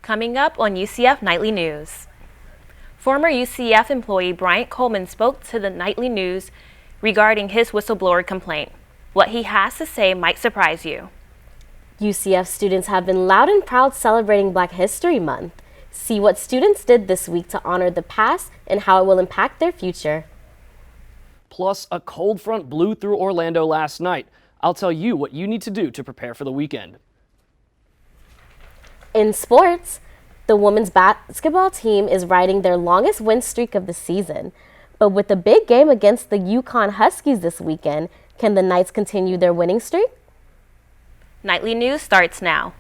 Coming up on UCF Nightly News. Former UCF employee Bryant Coleman spoke to the Nightly News regarding his whistleblower complaint. What he has to say might surprise you. UCF students have been loud and proud celebrating Black History Month. See what students did this week to honor the past and how it will impact their future. Plus, a cold front blew through Orlando last night. I'll tell you what you need to do to prepare for the weekend. In sports, the women's basketball team is riding their longest win streak of the season. But with the big game against the UConn Huskies this weekend, can the Knights continue their winning streak? Nightly News starts now.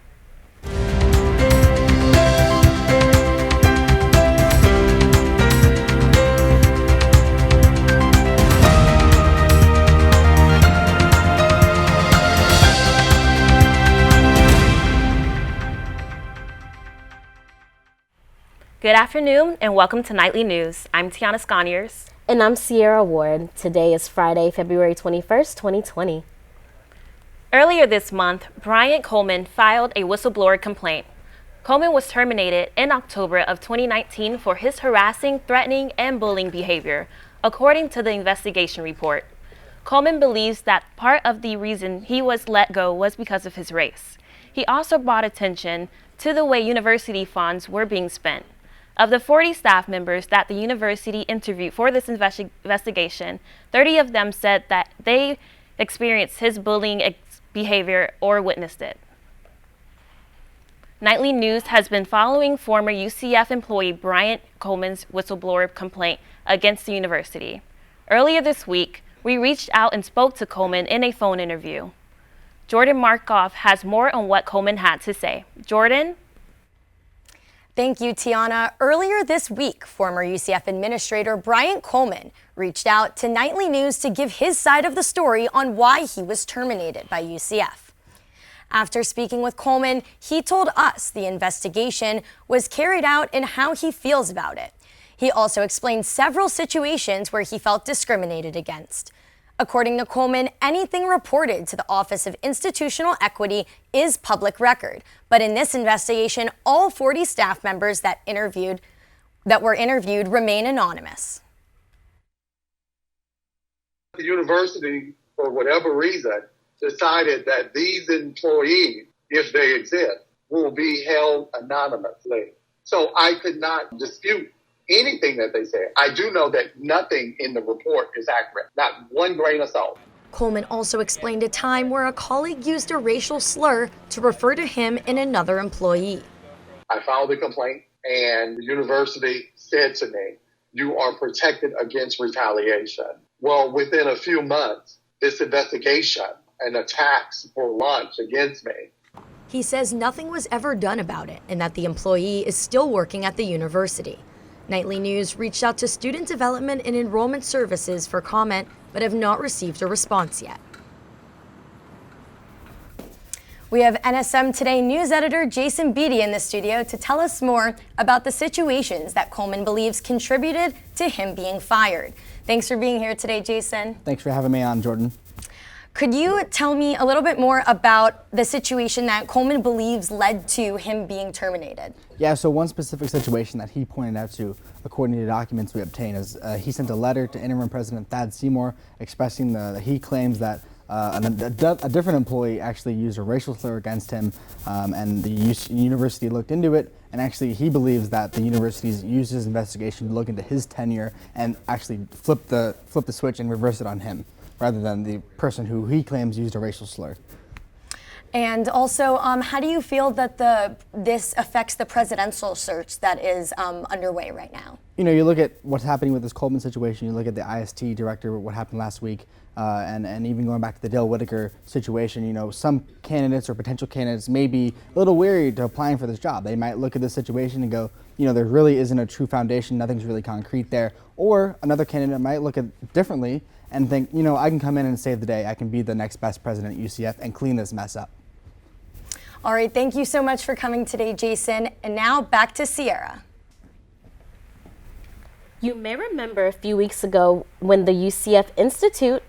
Good afternoon and welcome to Nightly News. I'm Tiana Sconiers. And I'm Sierra Ward. Today is Friday, February 21st, 2020. Earlier this month, Bryant Coleman filed a whistleblower complaint. Coleman was terminated in October of 2019 for his harassing, threatening, and bullying behavior, according to the investigation report. Coleman believes that part of the reason he was let go was because of his race. He also brought attention to the way university funds were being spent. Of the 40 staff members that the university interviewed for this investigation, 30 of them said that they experienced his bullying behavior or witnessed it. Nightly News has been following former UCF employee Bryant Coleman's whistleblower complaint against the university. Earlier this week, we reached out and spoke to Coleman in a phone interview. Jordan Markoff has more on what Coleman had to say. Jordan? Thank you, Tiana. Earlier this week, former UCF administrator Bryant Coleman reached out to Nightly News to give his side of the story on why he was terminated by UCF. After speaking with Coleman, he told us the investigation was carried out and how he feels about it. He also explained several situations where he felt discriminated against. According to Coleman, anything reported to the Office of Institutional Equity is public record. But in this investigation, all 40 staff members that were interviewed remain anonymous. The university, for whatever reason, decided that these employees, if they exist, will be held anonymously. So I could not dispute anything that they said. I do know that nothing in the report is accurate, not one grain of salt. Coleman also explained a time where a colleague used a racial slur to refer to him and another employee. I filed a complaint and the university said to me, "You are protected against retaliation." Well, within a few months, this investigation and attacks were launched against me. He says nothing was ever done about it and that the employee is still working at the university. Nightly News reached out to Student Development and Enrollment Services for comment, but have not received a response yet. We have NSM Today news editor Jason Beatty in the studio to tell us more about the situations that Coleman believes contributed to him being fired. Thanks for being here today, Jason. Thanks for having me on, Jordan. Could you tell me a little bit more about the situation that Coleman believes led to him being terminated? Yeah, so one specific situation that he pointed out to, according to documents we obtained, is he sent a letter to interim president Thad Seymour expressing that he claims that a different employee actually used a racial slur against him, and the university looked into it, and actually he believes that the university's used his investigation to look into his tenure and actually flip the switch and reverse it on him, rather than the person who he claims used a racial slur. And also, how do you feel that this affects the presidential search that is underway right now? You know, you look at what's happening with this Coleman situation, you look at the IST director, what happened last week, and even going back to the Dale Whitaker situation, you know, some candidates or potential candidates may be a little weary to applying for this job. They might look at this situation and go, you know, there really isn't a true foundation, nothing's really concrete there. Or another candidate might look at it differently and think, you know, I can come in and save the day. I can be the next best president at UCF and clean this mess up. All right, thank you so much for coming today, Jason. And now back to Cierra. You may remember a few weeks ago when the UCF Institute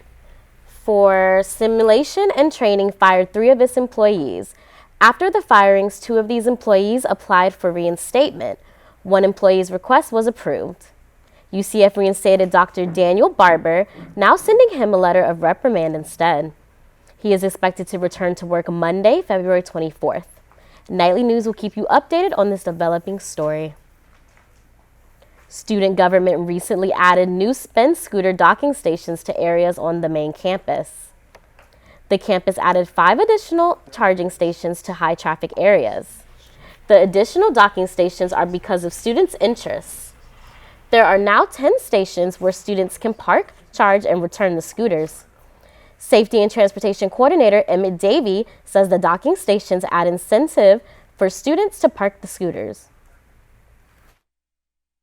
for Simulation and Training fired 3 of its employees After the firings, 2 of these employees applied for reinstatement. 1 employee's request was approved. UCF reinstated Dr. Daniel Barber, now sending him a letter of reprimand instead. He is expected to return to work Monday, February 24th. Nightly News will keep you updated on this developing story. Student government recently added new spin scooter docking stations to areas on the main campus. The campus added 5 additional charging stations to high traffic areas. The additional docking stations are because of students' interests. There are now 10 stations where students can park, charge, and return the scooters. Safety and Transportation Coordinator Emmett Davey says the docking stations add incentive for students to park the scooters.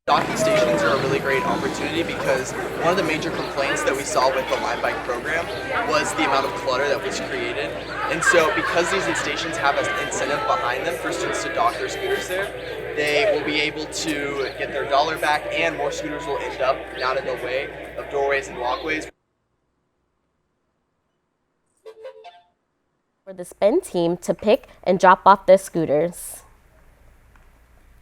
Docking stations are a really great opportunity because one of the major complaints that we saw with the Line Bike program was the amount of clutter that was created. And so because these stations have an incentive behind them for students to dock their scooters there, they will be able to get their dollar back and more scooters will end up not in the way of doorways and walkways. For the spin team to pick and drop off their scooters.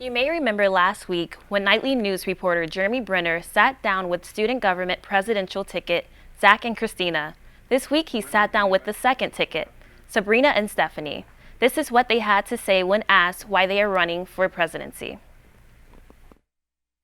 You may remember last week when Nightly News reporter Jeremy Brenner sat down with student government presidential ticket Zach and Christina. This week he sat down with the second ticket, Sabrina and Stephanie. This is what they had to say when asked why they are running for presidency.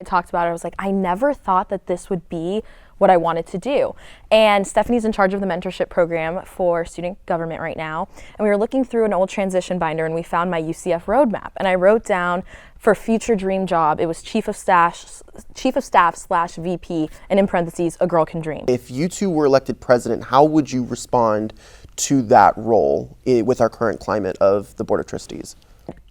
I talked about it. I was like, I never thought that this would be what I wanted to do. And Stephanie's in charge of the mentorship program for student government right now. And we were looking through an old transition binder and we found my UCF roadmap. And I wrote down for future dream job, it was chief of staff / VP, and in parentheses, a girl can dream. If you two were elected president, how would you respond to that role with our current climate of the Board of Trustees?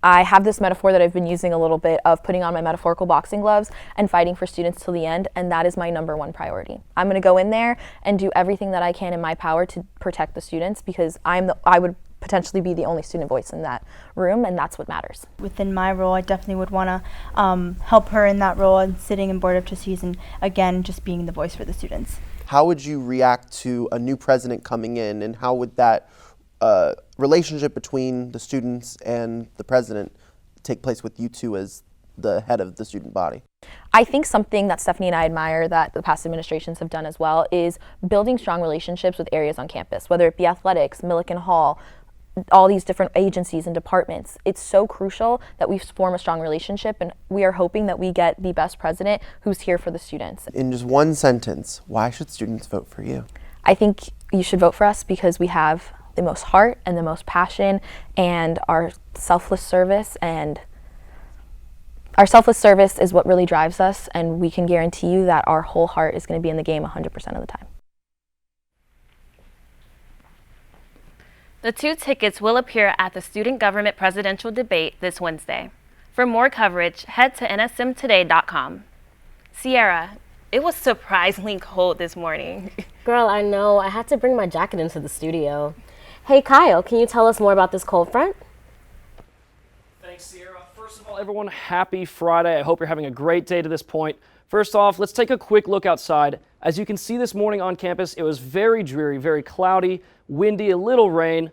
I have this metaphor that I've been using a little bit of putting on my metaphorical boxing gloves and fighting for students till the end, and that is my #1 priority. I'm going to go in there and do everything that I can in my power to protect the students because I would potentially be the only student voice in that room, and that's what matters. Within my role, I definitely would want to help her in that role and sitting in Board of Trustees and, again, just being the voice for the students. How would you react to a new president coming in, and how would that relationship between the students and the president take place with you two as the head of the student body? I think something that Stephanie and I admire that the past administrations have done as well is building strong relationships with areas on campus, whether it be athletics, Milliken Hall, all these different agencies and departments. It's so crucial that we form a strong relationship, and we are hoping that we get the best president who's here for the students. In just one sentence, why should students vote for you? I think you should vote for us because we have the most heart and the most passion, and our selfless service is what really drives us, and we can guarantee you that our whole heart is going to be in the game 100% of the time. The 2 tickets will appear at the Student Government Presidential Debate this Wednesday. For more coverage, head to nsmtoday.com. Cierra, it was surprisingly cold this morning. Girl, I know. I had to bring my jacket into the studio. Hey, Kyle, can you tell us more about this cold front? Thanks, Sierra. First of all, everyone, happy Friday. I hope you're having a great day to this point. First off, let's take a quick look outside. As you can see this morning on campus, it was very dreary, very cloudy, windy, a little rain.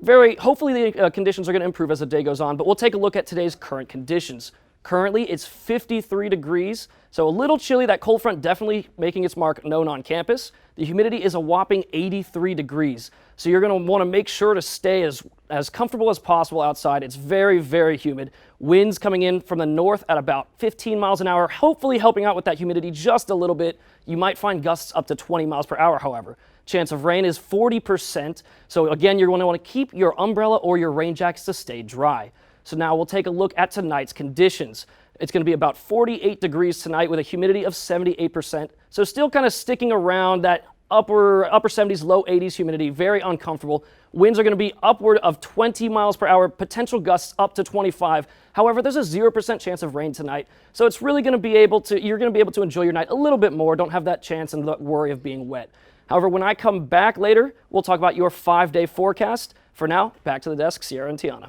Hopefully the conditions are going to improve as the day goes on, but we'll take a look at today's current conditions. Currently, it's 53 degrees, so a little chilly. That cold front definitely making its mark known on campus. The humidity is a whopping 83 degrees, so you're going to want to make sure to stay as comfortable as possible outside. It's very, very humid. Winds coming in from the north at about 15 miles an hour, hopefully helping out with that humidity just a little bit. You might find gusts up to 20 miles per hour, however. Chance of rain is 40%, so again, you're going to want to keep your umbrella or your rain jackets to stay dry. So now we'll take a look at tonight's conditions. It's going to be about 48 degrees tonight with a humidity of 78%. So still kind of sticking around that upper 70s, low 80s humidity, very uncomfortable. Winds are going to be upward of 20 miles per hour, potential gusts up to 25. However, there's a 0% chance of rain tonight. So it's really going to be you're going to be able to enjoy your night a little bit more. Don't have that chance and the worry of being wet. However, when I come back later, we'll talk about your 5-day forecast. For now, back to the desk, Sierra and Tiana.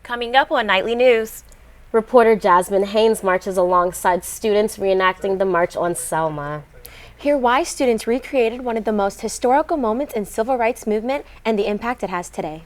Coming up on Nightly News. Reporter Jasmine Haynes marches alongside students reenacting the March on Selma. Hear why students recreated one of the most historical moments in civil rights movement and the impact it has today.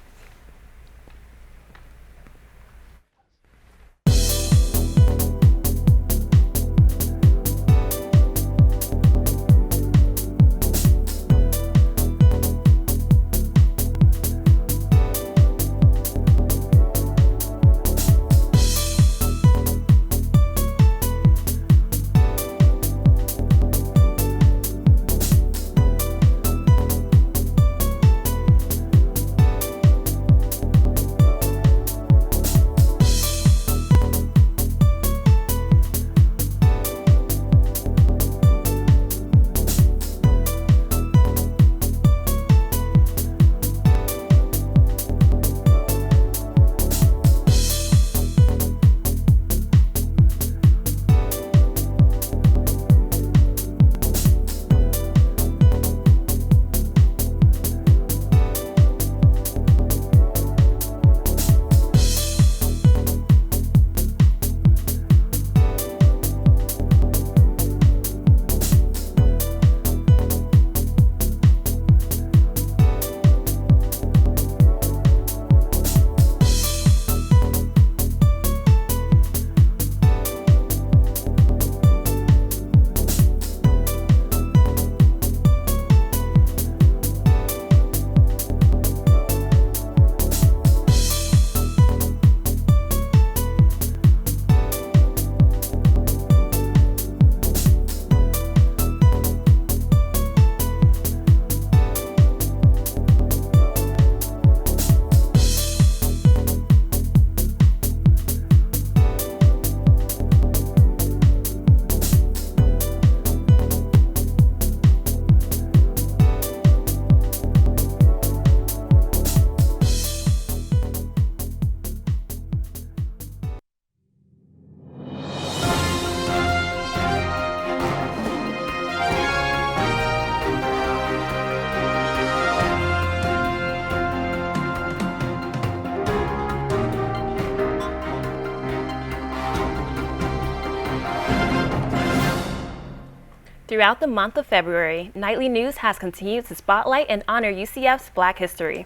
Throughout the month of February, Nightly News has continued to spotlight and honor UCF's Black history.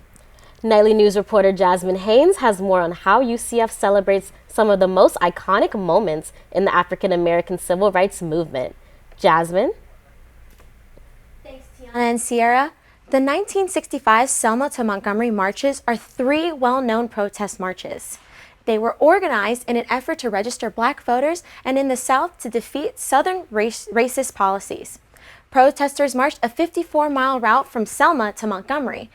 Nightly News reporter Jasmine Haynes has more on how UCF celebrates some of the most iconic moments in the African American civil rights movement. Jasmine? Thanks, Tiana and Cierra. The 1965 Selma to Montgomery marches are three well-known protest marches. They were organized in an effort to register Black voters and in the South to defeat Southern racist policies. Protesters marched a 54-mile route from Selma to Montgomery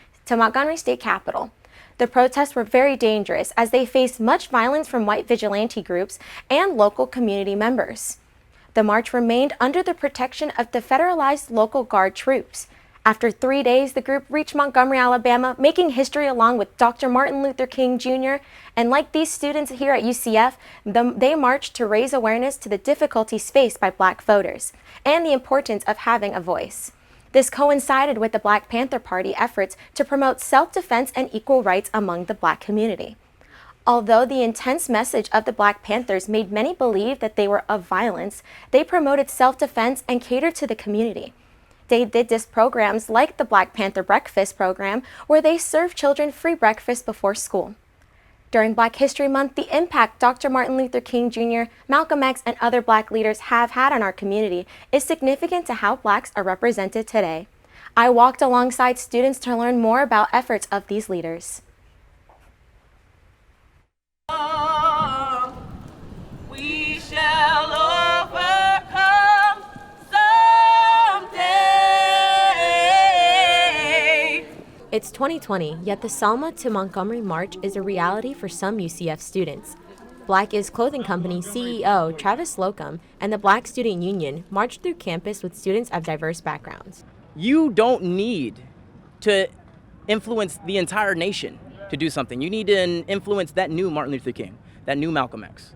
State Capitol. The protests were very dangerous as they faced much violence from white vigilante groups and local community members. The march remained under the protection of the federalized local guard troops. After 3 days, the group reached Montgomery, Alabama, making history along with Dr. Martin Luther King Jr. And like these students here at UCF, they marched to raise awareness to the difficulties faced by Black voters and the importance of having a voice. This coincided with the Black Panther Party efforts to promote self-defense and equal rights among the Black community. Although the intense message of the Black Panthers made many believe that they were of violence, they promoted self-defense and catered to the community. They did this programs like the Black Panther Breakfast program, where they serve children free breakfast before school. During Black History Month, the impact Dr. Martin Luther King Jr., Malcolm X, and other Black leaders have had on our community is significant to how Blacks are represented today. I walked alongside students to learn more about efforts of these leaders. We shall overcome someday. It's 2020, yet the Selma to Montgomery March is a reality for some UCF students. Black Is Clothing Company CEO Travis Slocum and the Black Student Union marched through campus with students of diverse backgrounds. You don't need to influence the entire nation to do something. You need to influence that new Martin Luther King, that new Malcolm X.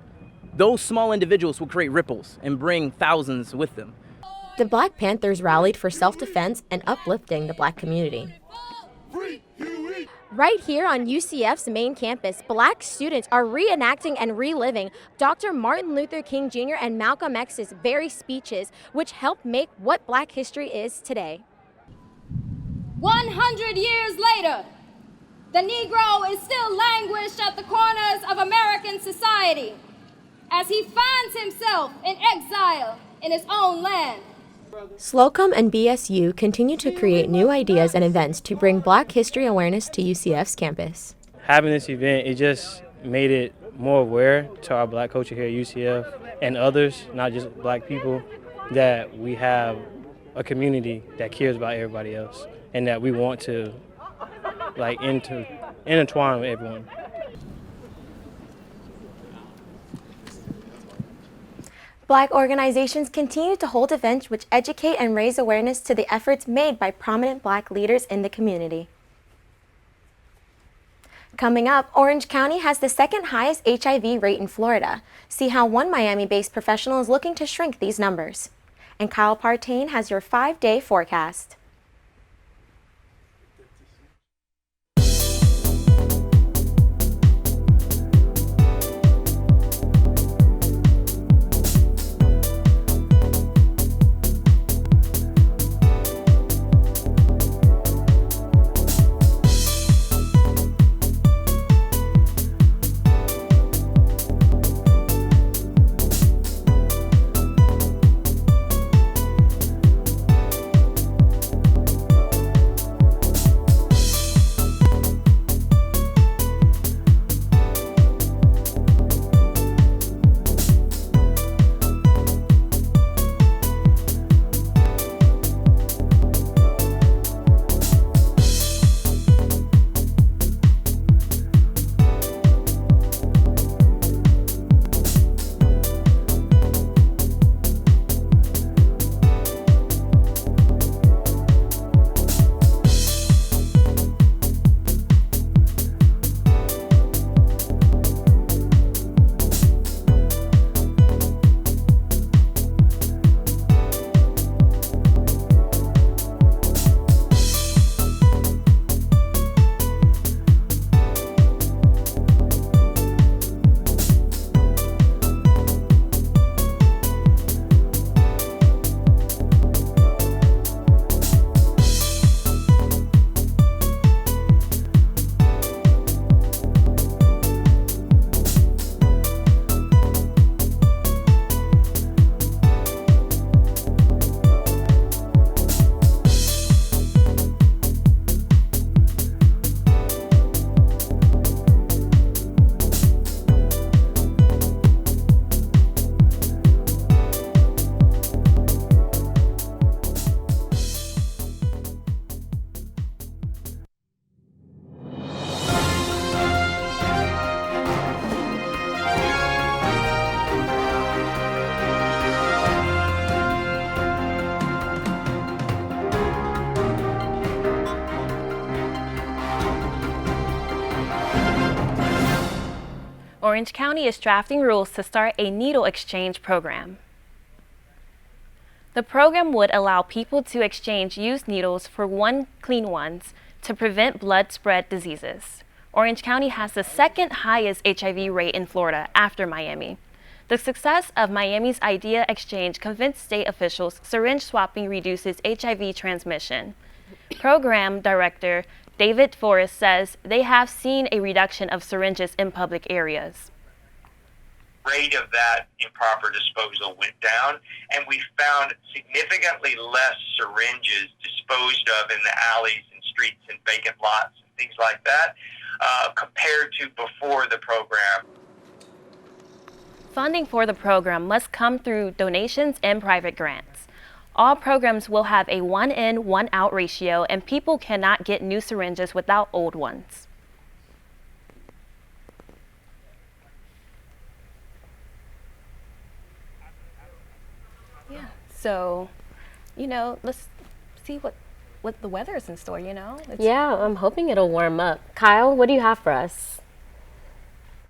Those small individuals will create ripples and bring thousands with them. The Black Panthers rallied for self-defense and uplifting the Black community. Right here on UCF's main campus, Black students are reenacting and reliving Dr. Martin Luther King Jr. and Malcolm X's very speeches, which helped make what Black history is today. 100 years later, the Negro is still languished at the corners of American society as he finds himself in exile in his own land. Slocum and BSU continue to create new ideas and events to bring Black history awareness to UCF's campus. Having this event, it just made it more aware to our Black culture here at UCF and others, not just Black people, that we have a community that cares about everybody else and that we want to intertwine with everyone. Black organizations continue to hold events which educate and raise awareness to the efforts made by prominent Black leaders in the community. Coming up, Orange County has the second highest HIV rate in Florida. See how one Miami-based professional is looking to shrink these numbers. And Kyle Partain has your 5-day forecast. Orange County is drafting rules to start a needle exchange program. The program would allow people to exchange used needles for clean ones to prevent blood-spread diseases. Orange County has the second highest HIV rate in Florida after Miami. The success of Miami's idea exchange convinced state officials syringe swapping reduces HIV transmission. Program Director David Forrest says they have seen a reduction of syringes in public areas. Rate of that improper disposal went down, and we found significantly less syringes disposed of in the alleys and streets and vacant lots and things like that compared to before the program. Funding for the program must come through donations and private grants. All programs will have a 1-in, 1-out ratio, and people cannot get new syringes without old ones. Yeah, so, let's see what the weather is in store, Yeah, I'm hoping it'll warm up. Kyle, what do you have for us?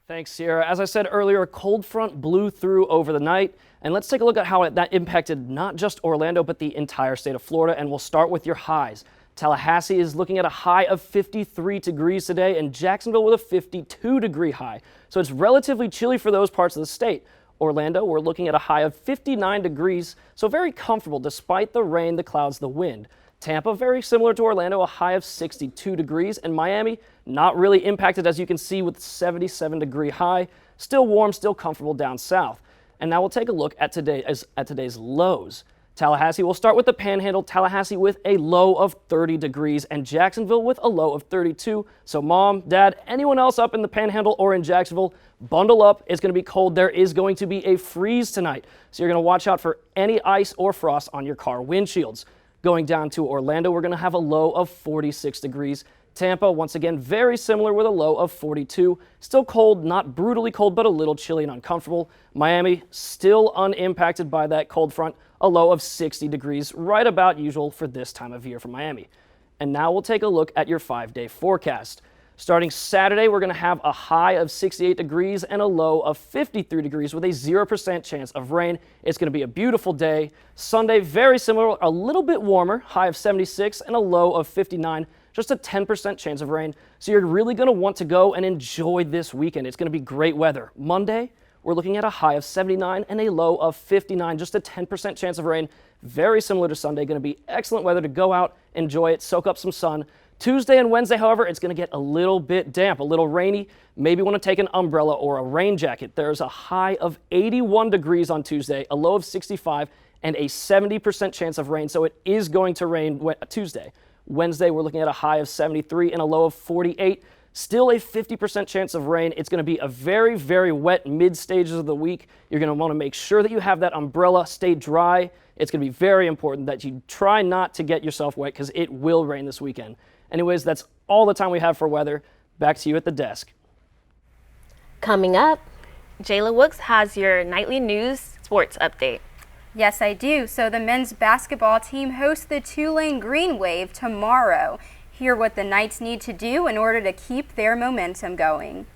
Thanks, Sierra. As I said earlier, a cold front blew through over the night, and let's take a look at how that impacted not just Orlando, but the entire state of Florida, and we'll start with your highs. Tallahassee is looking at a high of 53 degrees today, and Jacksonville with a 52-degree high. So it's relatively chilly for those parts of the state. Orlando, we're looking at a high of 59 degrees, so very comfortable despite the rain, the clouds, the wind. Tampa, very similar to Orlando, a high of 62 degrees, and Miami, not really impacted, as you can see, with 77-degree high. Still warm, still comfortable down south. And now we'll take a look at today's lows. Tallahassee, we'll start with the Panhandle. Tallahassee with a low of 30 degrees, and Jacksonville with a low of 32. So mom, dad, anyone else up in the Panhandle or in Jacksonville, bundle up. It's going to be cold. There is going to be a freeze tonight, so you're going to watch out for any ice or frost on your car windshields. Going down to Orlando, we're going to have a low of 46 degrees. Tampa, once again, very similar with a low of 42. Still cold, not brutally cold, but a little chilly and uncomfortable. Miami, still unimpacted by that cold front, a low of 60 degrees, right about usual for this time of year for Miami. And now we'll take a look at your 5-day forecast. Starting Saturday, we're going to have a high of 68 degrees and a low of 53 degrees with a 0% chance of rain. It's going to be a beautiful day. Sunday, very similar, a little bit warmer, high of 76 and a low of 59, just a 10% chance of rain. So you're really going to want to go and enjoy this weekend. It's going to be great weather. Monday, we're looking at a high of 79 and a low of 59, just a 10% chance of rain. Very similar to Sunday, going to be excellent weather to go out, enjoy it, soak up some sun. Tuesday and Wednesday, however, it's going to get a little bit damp, a little rainy. Maybe want to take an umbrella or a rain jacket. There's a high of 81 degrees on Tuesday, a low of 65, and a 70% chance of rain. So it is going to rain Tuesday. Wednesday, we're looking at a high of 73 and a low of 48. Still a 50% chance of rain. It's going to be a very, very wet mid-stages of the week. You're going to want to make sure that you have that umbrella, stay dry. It's going to be very important that you try not to get yourself wet because it will rain this weekend. Anyways, that's all the time we have for weather. Back to you at the desk. Coming up, Jayla Wilkes has your nightly news sports update. Yes, I do. So the men's basketball team hosts the Tulane Green Wave tomorrow. Hear what the Knights need to do in order to keep their momentum going.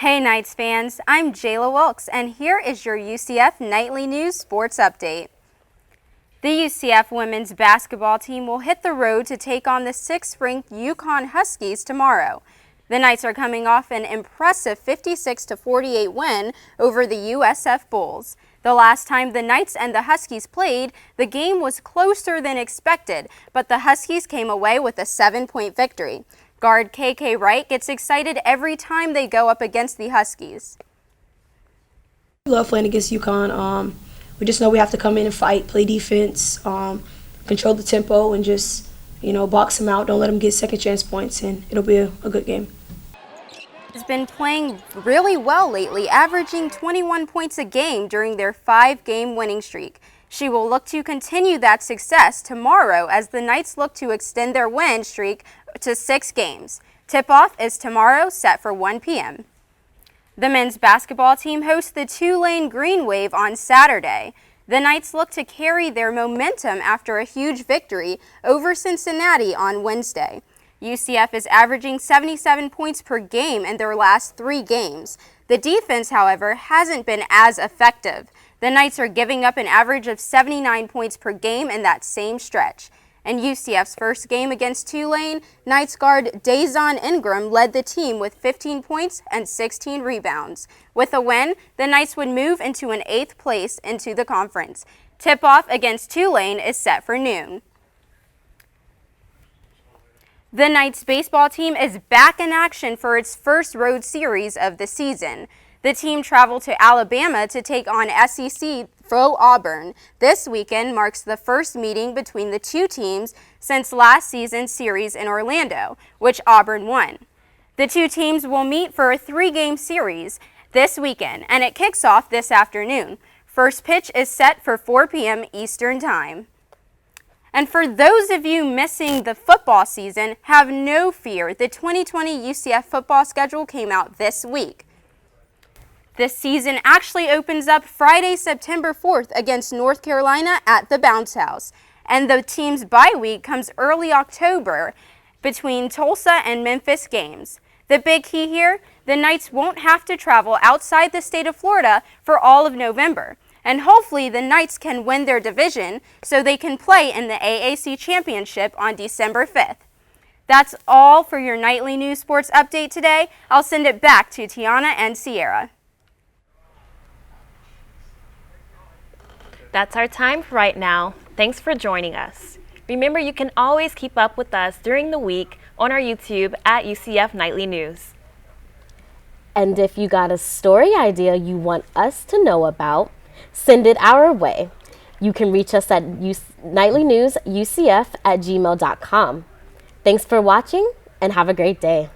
Hey Knights fans, I'm Jayla Wilkes, and here is your UCF Nightly News Sports Update. The UCF women's basketball team will hit the road to take on the 6th-ranked UConn Huskies tomorrow. The Knights are coming off an impressive 56-48 win over the USF Bulls. The last time the Knights and the Huskies played, the game was closer than expected, but the Huskies came away with a 7-point victory. Guard KK Wright gets excited every time they go up against the Huskies. We love playing against UConn. We just know we have to come in and fight, play defense, control the tempo, and just, box them out. Don't let them get second chance points, and it'll be a good game. Has been playing really well lately, averaging 21 points a game during their 5-game winning streak. She will look to continue that success tomorrow as the Knights look to extend their win streak to 6 games. Tip-off is tomorrow, set for 1 p.m. The men's basketball team hosts the Tulane Green Wave on Saturday. The Knights look to carry their momentum after a huge victory over Cincinnati on Wednesday. UCF is averaging 77 points per game in their last 3 games. The defense, however, hasn't been as effective. The Knights are giving up an average of 79 points per game in that same stretch. In UCF's first game against Tulane, Knights guard Dazon Ingram led the team with 15 points and 16 rebounds. With a win, the Knights would move into an 8th place into the conference. Tip-off against Tulane is set for noon. The Knights baseball team is back in action for its first road series of the season. The team traveled to Alabama to take on SEC foe Auburn. This weekend marks the first meeting between the two teams since last season's series in Orlando, which Auburn won. The two teams will meet for a 3-game series this weekend, and it kicks off this afternoon. First pitch is set for 4 p.m. Eastern Time. And for those of you missing the football season, have no fear. The 2020 UCF football schedule came out this week. This season actually opens up Friday, September 4th against North Carolina at the Bounce House. And the team's bye week comes early October between Tulsa and Memphis games. The big key here, the Knights won't have to travel outside the state of Florida for all of November. And hopefully the Knights can win their division so they can play in the AAC Championship on December 5th. That's all for your Nightly News Sports Update today. I'll send it back to Tiana and Cierra. That's our time for right now. Thanks for joining us. Remember, you can always keep up with us during the week on our YouTube at UCF Nightly News. And if you got a story idea you want us to know about, send it our way. You can reach us at nightlynewsucf@gmail.com. Thanks for watching and have a great day.